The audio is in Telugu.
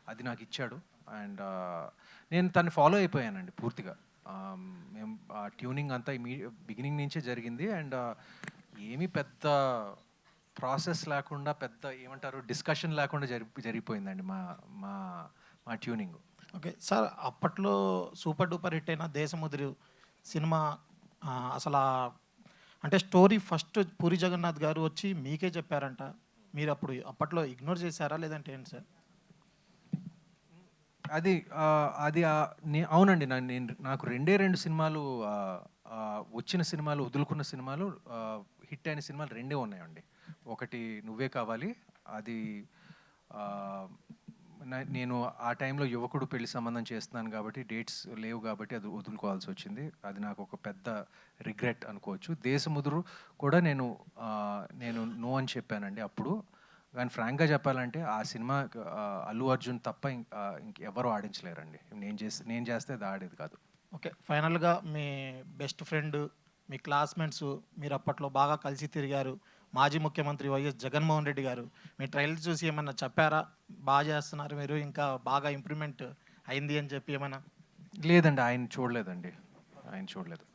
అది నాకు ఇచ్చాడు. అండ్ నేను తన్ని ఫాలో అయిపోయానండి పూర్తిగా. మేము ఆ ట్యూనింగ్ అంతా బిగినింగ్ నుంచే జరిగింది. అండ్ ఏమీ పెద్ద ప్రాసెస్ లేకుండా, పెద్ద ఏమంటారు డిస్కషన్ లేకుండా జరిగిపోయిందండి మా మా మా ట్యూనింగ్. ఓకే. సార్ అప్పట్లో సూపర్ డూపర్ హిట్ అయిన 'దేశముదురు' సినిమా అసలా అంటే స్టోరీ ఫస్ట్ పూరి జగన్నాథ్ గారు వచ్చి మీకే చెప్పారంట. మీరప్పుడు అప్పట్లో ఇగ్నోర్ చేసారా? లేదంటే ఏంటి సార్? అది అది అవునండి. నాకు రెండే 2 సినిమాలు, వచ్చిన సినిమాలు, వదులుకున్న సినిమాలు, హిట్ అయిన సినిమాలు రెండే ఉన్నాయండి. ఒకటి 'నువ్వే కావాలి'. అది ఆహ్, నేను ఆ టైంలో యువకుడు పెళ్లి సంబంధం చేస్తున్నాను కాబట్టి, డేట్స్ లేవు కాబట్టి అది వదులుకోవాల్సొచ్చింది. అది నాకు ఒక పెద్ద రిగ్రెట్ అనుకోవచ్చు. 'దేశముదురు' కూడా నేను నో అని చెప్పానండి అప్పుడు. కానీ ఫ్రాంక్‌గా చెప్పాలంటే ఆ సినిమా అల్లు అర్జున్ తప్ప ఇంకెవ్వరు ఆడించలేరండి. నేను చేస్తే అది ఆడేది కాదు. ఓకే. ఫైనల్‌గా మీ బెస్ట్ ఫ్రెండ్, మీ క్లాస్‌మేట్సు మీరప్పట్లో బాగా కలిసి తిరిగారు. మాజీ ముఖ్యమంత్రి వైఎస్ జగన్మోహన్ రెడ్డి గారు మీ ట్రైలర్ చూసి ఏమన్నా చెప్పారా? చేస్తున్నారు మీరు, ఇంకా బాగా ఇంప్రూవ్‌మెంట్ అయింది అని చెప్పి ఏమన్నా? లేదండి. ఆయన చూడలేదండి. ఆయన చూడలేదు.